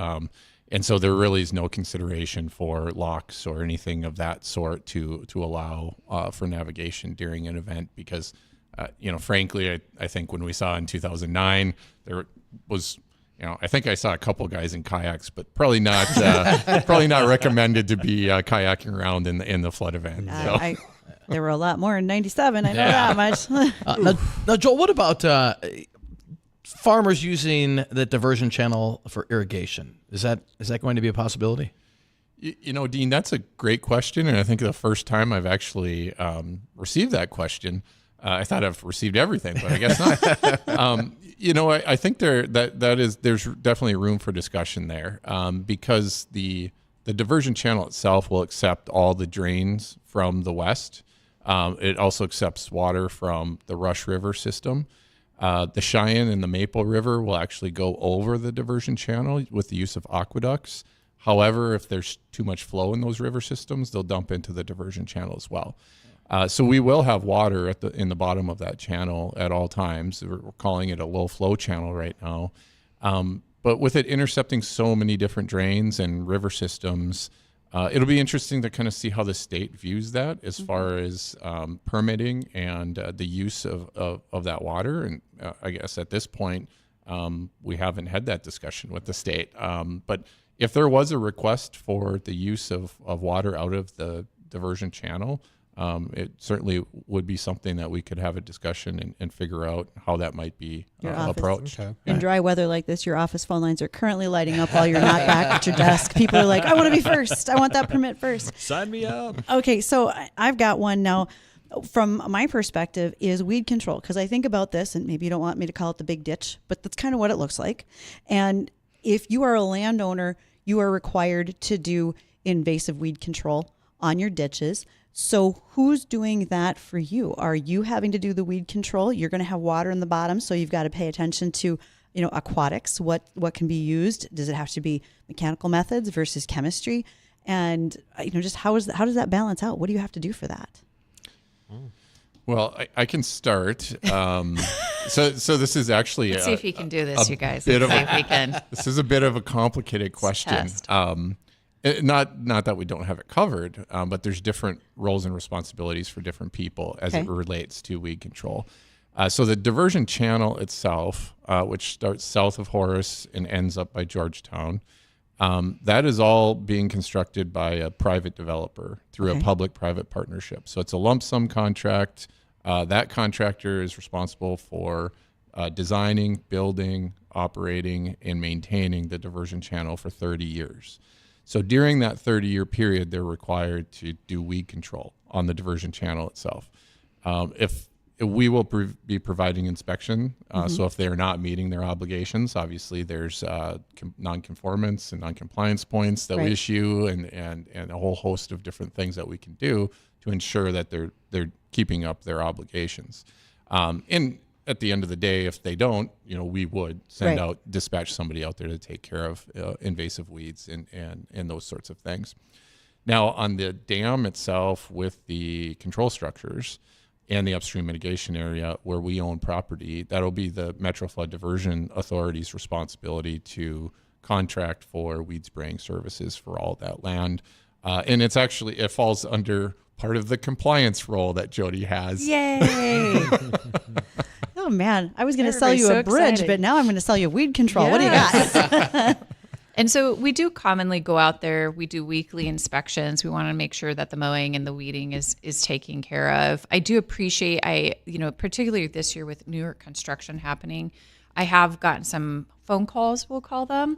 and so there really is no consideration for locks or anything of that sort to allow for navigation during an event because, frankly, I think when we saw in 2009, there was. I think I saw a couple guys in kayaks, but probably not recommended to be kayaking around in the flood event. There were a lot more in '97. I know that much. Now, Joel, what about farmers using the diversion channel for irrigation? Is that going to be a possibility? Dean, that's a great question, and I think the first time I've actually received that question, I thought I've received everything, but I guess not. I think there's definitely room for discussion there because the diversion channel itself will accept all the drains from the west. It also accepts water from the Rush River system. The Cheyenne and the Maple River will actually go over the diversion channel with the use of aqueducts. However, if there's too much flow in those river systems, they'll dump into the diversion channel as well. So we will have water in the bottom of that channel at all times. We're calling it a low flow channel right now. But with it intercepting so many different drains and river systems, it'll be interesting to kind of see how the state views that as far as permitting and the use of that water. And I guess at this point, we haven't had that discussion with the state. But if there was a request for the use of water out of the diversion channel, it certainly would be something that we could have a discussion and figure out how that might be approached. Okay. In dry weather like this, your office phone lines are currently lighting up while you're not back at your desk. People are like, I want to be first. I want that permit first. Sign me up. Okay, so I've got one now. From my perspective is weed control, because I think about this, and maybe you don't want me to call it the big ditch, but that's kind of what it looks like. And if you are a landowner, you are required to do invasive weed control on your ditches So who's doing that for you? Are you having to do the weed control? You're going to have water in the bottom, so you've got to pay attention to, aquatics. What can be used? Does it have to be mechanical methods versus chemistry? And just how does that balance out? What do you have to do for that? Well, I can start. So this is actually Let's see if you can do this, you guys. This is a bit of a complicated question. Not that we don't have it covered, but there's different roles and responsibilities for different people as it relates to weed control. So the diversion channel itself, which starts south of Horace and ends up by Georgetown, that is all being constructed by a private developer through a public-private partnership. So it's a lump sum contract. That contractor is responsible for designing, building, operating, and maintaining the diversion channel for 30 years. So during that 30-year period, they're required to do weed control on the diversion channel itself. If we will be providing inspection, so if they are not meeting their obligations, obviously there's non-conformance and non-compliance points that we issue, and a whole host of different things that we can do to ensure that they're keeping up their obligations. And at the end of the day, if they don't, we would send dispatch somebody out there to take care of invasive weeds and those sorts of things. Now, on the dam itself with the control structures and the upstream mitigation area where we own property, that'll be the Metro Flood Diversion Authority's responsibility to contract for weed spraying services for all that land. And it falls under part of the compliance role that Jody has. Yay! Oh man, I was going to sell you a bridge, but now I'm going to sell you weed control. Yes. What do you got? And so we do commonly go out there. We do weekly inspections. We want to make sure that the mowing and the weeding is taken care of. I do appreciate, particularly this year with newer construction happening, I have gotten some phone calls, we'll call them,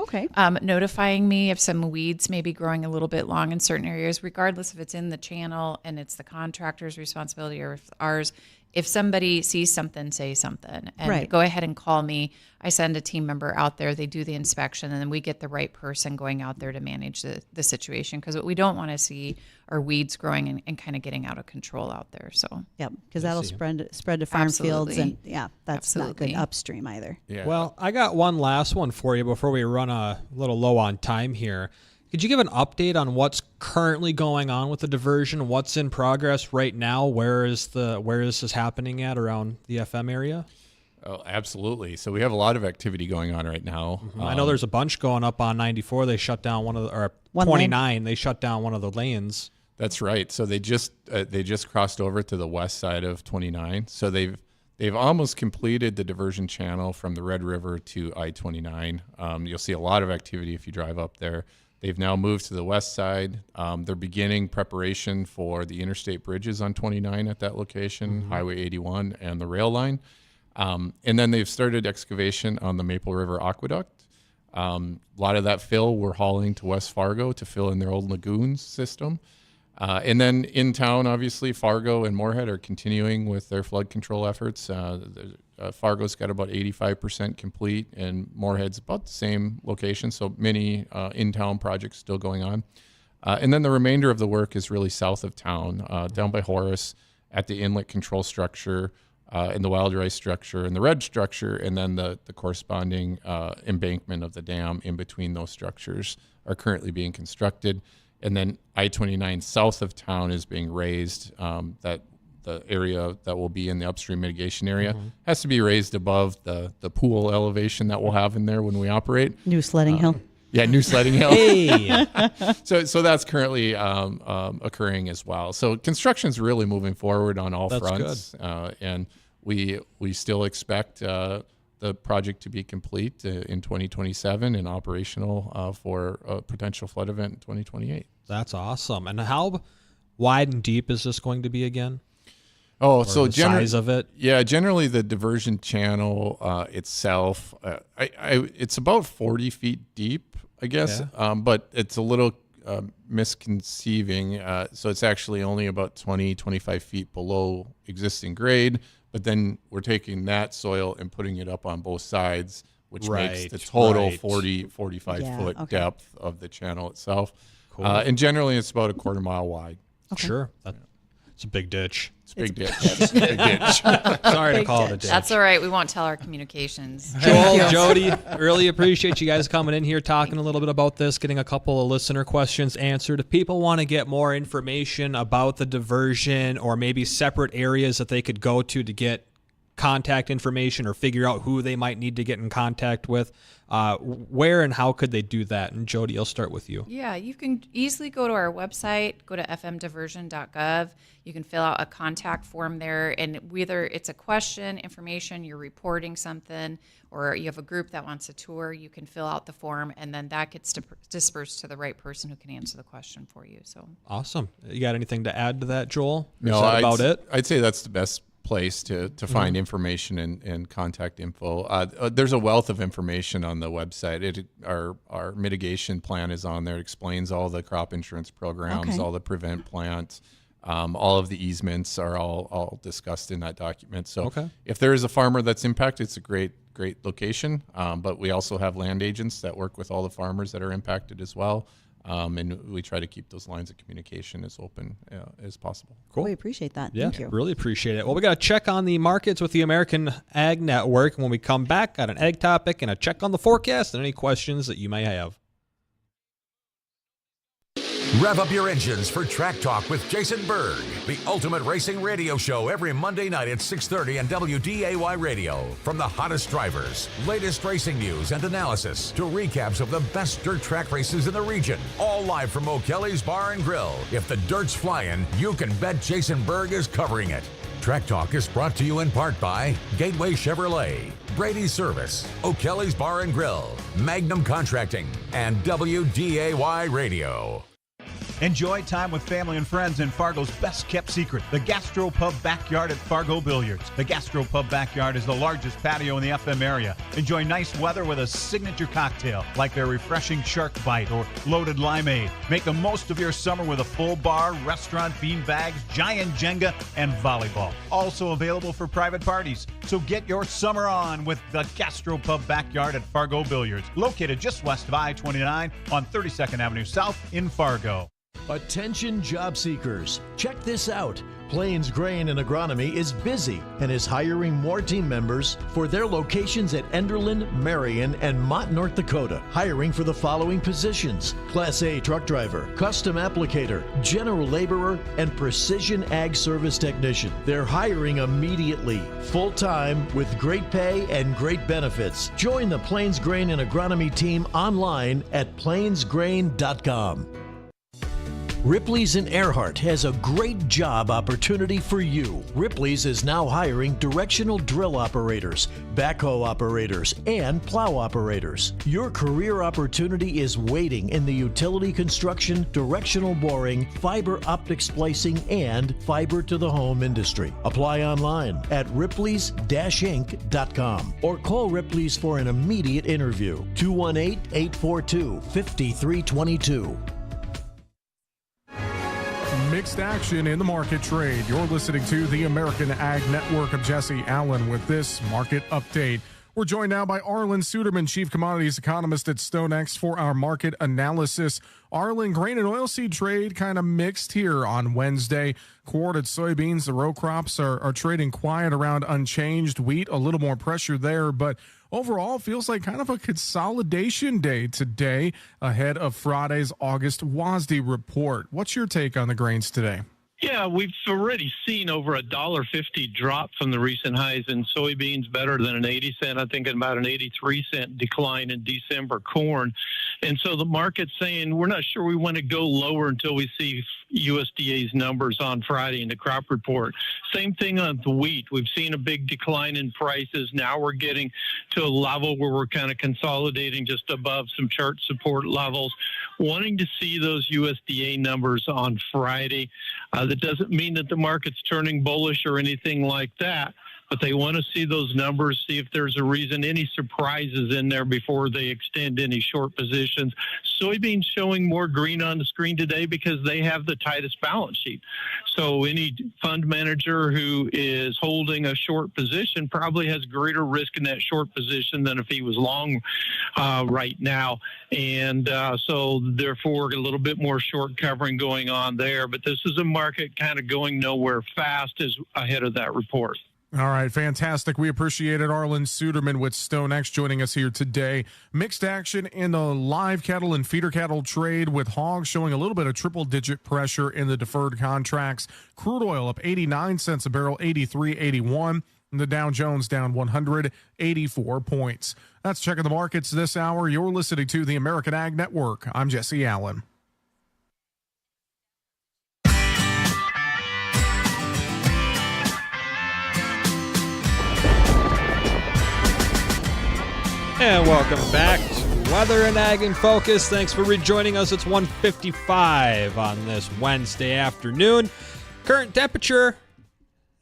notifying me if some weeds may be growing a little bit long in certain areas, regardless if it's in the channel and it's the contractor's responsibility or ours. If somebody sees something, say something, and go ahead and call me. I send a team member out there. They do the inspection, and then we get the right person going out there to manage the situation. Because what we don't want to see are weeds growing and kind of getting out of control out there. So because that'll spread to farm fields, and that's not good upstream either. Yeah. Well, I got one last one for you before we run a little low on time here. Could you give an update on what's currently going on with the diversion? What's in progress right now? Where is this happening at around the FM area? Oh, absolutely. So we have a lot of activity going on right now. I know there's a bunch going up on 94. They shut down 29. They shut down one of the lanes. That's right. So they just crossed over to the west side of 29. So they've almost completed the diversion channel from the Red River to I-29. You'll see a lot of activity if you drive up there. They've now moved to the west side. They're beginning preparation for the interstate bridges on 29 at that location, Highway 81 and the rail line. And then they've started excavation on the Maple River Aqueduct. A lot of that fill we're hauling to West Fargo to fill in their old lagoons system. And then in town, obviously, Fargo and Moorhead are continuing with their flood control efforts. Fargo's got about 85% complete, and Moorhead's about the same location, so many in-town projects still going on. And then the remainder of the work is really south of town, down by Horace, at the inlet control structure, in the wild rice structure, and the red structure, and then the corresponding embankment of the dam in between those structures are currently being constructed. And then I-29 south of town is being raised. That the area that will be in the upstream mitigation area has to be raised above the pool elevation that we'll have in there when we operate. New sledding hill. Yeah, new sledding hill. Hey. So that's currently occurring as well. So construction's really moving forward on all fronts. Good. And we still expect the project to be complete in 2027 and operational for a potential flood event in 2028. That's awesome. And how wide and deep is this going to be again? Oh, so the size of it? Yeah, generally the diversion channel itself, it's about 40 feet deep, I guess, but it's a little misconceiving. So it's actually only about 20, 25 feet below existing grade. But then we're taking that soil and putting it up on both sides, which makes the total 40, 45-foot depth of the channel itself. Cool. And generally, it's about a quarter mile wide. Okay. Sure. It's a big ditch. It's a big ditch. It's a big ditch. Sorry to call it a ditch. That's all right. We won't tell our communications. Joel, Jody, really appreciate you guys coming in here, talking a little bit about this, getting a couple of listener questions answered. If people want to get more information about the diversion or maybe separate areas that they could go to get contact information or figure out who they might need to get in contact with, where and how could they do that? And Jody, I'll start with you. Yeah, you can easily go to our website, go to fmdiversion.gov. You can fill out a contact form there, and whether it's a question, information, you're reporting something, or you have a group that wants a tour, you can fill out the form, and then that gets dispersed to the right person who can answer the question for you. So awesome. You got anything to add to that, Joel? No, is that about it? I'd say that's the best place to find information and contact info. There's a wealth of information on the website. Our mitigation plan is on there. It explains all the crop insurance programs, all the prevent plans. All of the easements are all discussed in that document. So if there is a farmer that's impacted, it's a great location. But we also have land agents that work with all the farmers that are impacted as well. And we try to keep those lines of communication as open as possible. Cool. We appreciate that. Yeah, Thank you. really appreciate it. Well, we got to check on the markets with the American Ag Network. When we come back, got an ag topic and a check on the forecast and any questions that you may have. Rev up your engines for Track Talk with Jason Berg, the ultimate racing radio show every Monday night at 6:30 on WDAY Radio. From the hottest drivers, latest racing news and analysis, to recaps of the best dirt track races in the region. All live from O'Kelly's Bar and Grill. If the dirt's flying, you can bet Jason Berg is covering it. Track Talk is brought to you in part by Gateway Chevrolet, Brady's Service, O'Kelly's Bar and Grill, Magnum Contracting, and WDAY Radio. Enjoy time with family and friends in Fargo's best-kept secret, the Gastropub Backyard at Fargo Billiards. The Gastropub Backyard is the largest patio in the FM area. Enjoy nice weather with a signature cocktail, like their refreshing Shark Bite or Loaded Limeade. Make the most of your summer with a full bar, restaurant, bean bags, giant Jenga, and volleyball. Also available for private parties. So get your summer on with the Gastropub Backyard at Fargo Billiards, located just west of I-29 on 32nd Avenue South in Fargo. Attention job seekers, check this out. Plains Grain and Agronomy is busy and is hiring more team members for their locations at Enderlin, Marion, and Mott, North Dakota. Hiring for the following positions: Class A truck driver, custom applicator, general laborer, and precision ag service technician. They're hiring immediately, full-time, with great pay and great benefits. Join the Plains Grain and Agronomy team online at plainsgrain.com. Ripley's in Earhart has a great job opportunity for you. Ripley's is now hiring directional drill operators, backhoe operators, and plow operators. Your career opportunity is waiting in the utility construction, directional boring, fiber optic splicing, and fiber to the home industry. Apply online at ripleys-inc.com or call Ripley's for an immediate interview. 218-842-5322. Mixed action in the market trade. You're listening to the American Ag Network. of Jesse Allen with this market update. We're joined now by Arlen Suderman, Chief Commodities Economist at StoneX, for our market analysis. Arlen, grain and oilseed trade kind of mixed here on Wednesday. Quartered soybeans, the row crops are trading quiet around unchanged. Wheat, a little more pressure there, but overall feels like kind of a consolidation day today ahead of Friday's August WDAY report. What's your take on the grains today? Yeah, we've already seen over $1.50 drop from the recent highs in soybeans, better than an 80 cent, I think about an 83 cent decline in December corn. And so the market's saying we're not sure we want to go lower until we see USDA's numbers on Friday in the crop report. Same thing on the wheat. We've seen a big decline in prices. Now we're getting to a level where we're kind of consolidating just above some chart support levels. Wanting to see those USDA numbers on Friday. That doesn't mean that the market's turning bullish or anything like that, but they want to see those numbers, see if there's a reason, any surprises in there before they extend any short positions. Soybeans showing more green on the screen today because they have the tightest balance sheet. So any fund manager who is holding a short position probably has greater risk in that short position than if he was long right now. And so therefore a little bit more short covering going on there. But this is a market kind of going nowhere fast is ahead of that report. All right, fantastic. We appreciate it. Arlen Suderman with StoneX joining us here today. Mixed action in the live cattle and feeder cattle trade with hogs showing a little bit of triple-digit pressure in the deferred contracts. Crude oil up 89 cents a barrel, 83.81. The Dow Jones down 184 points. That's checking the markets this hour. You're listening to the American Ag Network. I'm Jesse Allen. And welcome back to Weather and Ag in Focus. Thanks for rejoining us. It's 1:55 on this Wednesday afternoon. Current temperature,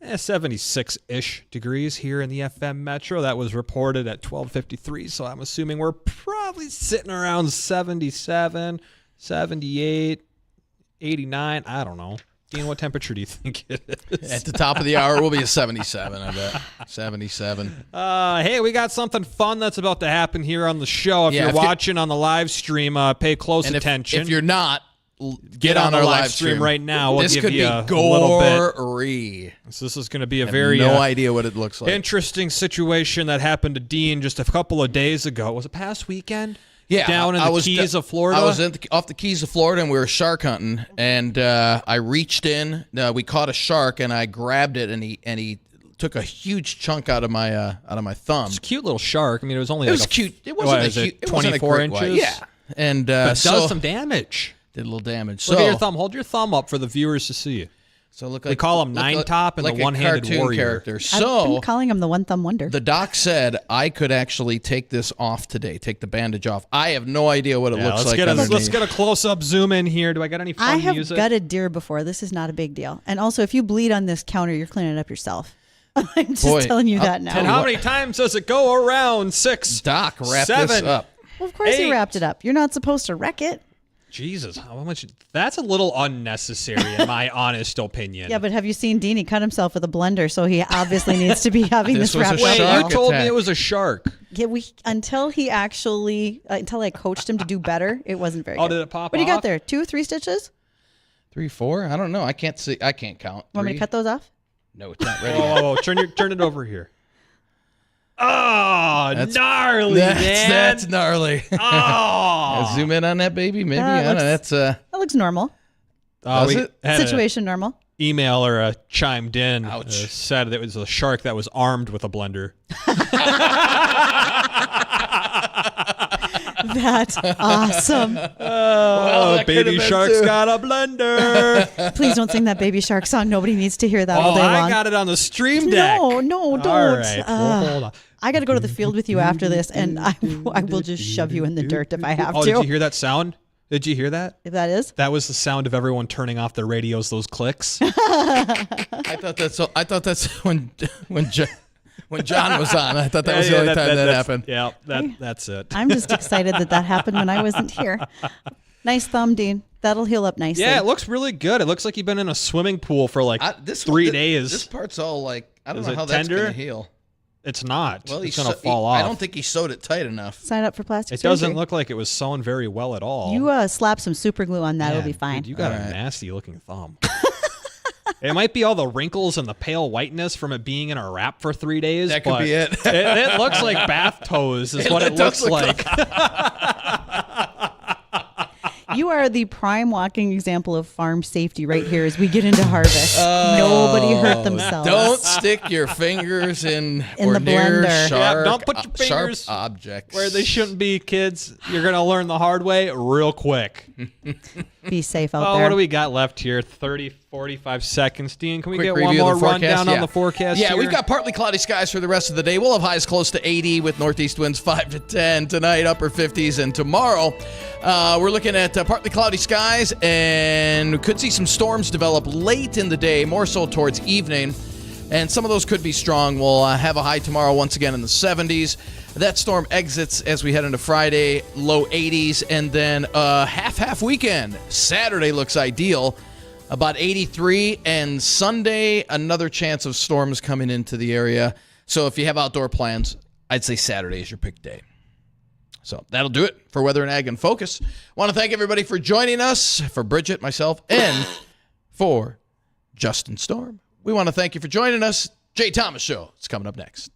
76-ish degrees here in the FM Metro. That was reported at 12:53, so I'm assuming we're probably sitting around 77, 78, 89. I don't know. Dean, what temperature do you think it is? At the top of the hour, we'll be at 77, I bet. 77. Hey, we got something fun that's about to happen here on the show. If you're watching on the live stream, pay close attention. If you're not, get on our live stream right now. We'll this give could you be a gory. little bit. So this is going to be a I very have no idea what it looks like. Interesting situation that happened to Dean just a couple of days ago. Was it past weekend? Yeah, down in the Keys of Florida. I was off the Keys of Florida, and we were shark hunting. And I reached in. We caught a shark, and I grabbed it, and he took a huge chunk out of my thumb. It's a cute little shark. I mean, it was only it was cute. It wasn't a huge. It wasn't a 24 great inches. white. Yeah, and but it does some damage. Did a little damage. Look at your thumb. Hold your thumb up for the viewers to see. So look they call him Nine Top and like the One-Handed cartoon Warrior. Character. I've So been calling him the One Thumb Wonder. the doc said I could actually take this off today, take the bandage off. I have no idea what it looks like. Let's get a close-up zoom in here. Do I got any fun I have music? gutted deer before. This is not a big deal. And also, if you bleed on this counter, you're cleaning it up yourself. I'm just telling you that now. And how many times does it go around? 6. Doc, wrap 7. this up. Well, of course 8. he wrapped it up. You're not supposed to wreck it. Jesus, how much? That's a little unnecessary, in my honest opinion. Yeah, but have you seen Dean? He cut himself with a blender, so he obviously needs to be having this wrapped up. Wait, you told me it was a shark. Yeah, until I coached him to do better, it wasn't very good. Oh, did it pop What do you off? got there? 2, 3 stitches? 3, 4? I don't know. I can't see. I can't count. Want me to cut those off? No, it's not ready. Oh, turn it over here. Oh, gnarly, man. That's gnarly. Oh. Zoom in on that baby, maybe. I don't know. That's That looks normal. Does it? Situation normal. Emailer chimed in, said that it was a shark that was armed with a blender. That's awesome. Oh, baby shark's got a blender. Please don't sing that Baby Shark song. Nobody needs to hear that all day long. I got it on the stream deck. No, don't. All right, well, hold on. I got to go to the field with you after this, and I will just shove you in the dirt if I have to. Oh, did you hear that sound? Did you hear that? If that is? That was the sound of everyone turning off their radios, those clicks. I thought that's when John was on. I thought that was the only time that happened. Yeah, that's it. I'm just excited that happened when I wasn't here. Nice thumb, Dean. That'll heal up nicely. Yeah, it looks really good. It looks like you've been in a swimming pool for 3 days. This part's all like, I don't know how tender? that's going to heal. It's not. Well, it's going to fall off. I don't think he sewed it tight enough. Sign up for plastic It surgery. doesn't look like it was sewn very well at all. You slap some super glue on that, it'll be fine. Dude, you got a nasty looking thumb. It might be all the wrinkles and the pale whiteness from it being in a wrap for 3 days. That could be it. It looks like bath toes is what it looks like. You are the prime walking example of farm safety right here as we get into harvest. Nobody hurt themselves. Don't stick your fingers in the near blender. Don't put your fingers sharp objects where they shouldn't be, kids. You're going to learn the hard way real quick. Be safe out there. What do we got left here? 30, 45 seconds. Dean, can we Quick get one review more of the forecast? rundown on the forecast Yeah, here? we've got partly cloudy skies for the rest of the day. We'll have highs close to 80 with northeast winds 5 to 10 tonight, upper 50s. And tomorrow, we're looking at partly cloudy skies, and we could see some storms develop late in the day, more so towards evening. and some of those could be strong. We'll have a high tomorrow once again in the 70s. That storm exits as we head into Friday, low 80s, and then half weekend. Saturday looks ideal, about 83, and Sunday, another chance of storms coming into the area. So if you have outdoor plans, I'd say Saturday is your pick day. So that'll do it for Weather and Ag in Focus. Want to thank everybody for joining us, for Bridgette, myself, and for Justin Storm. We want to thank you for joining us. Jay Thomas Show is coming up next.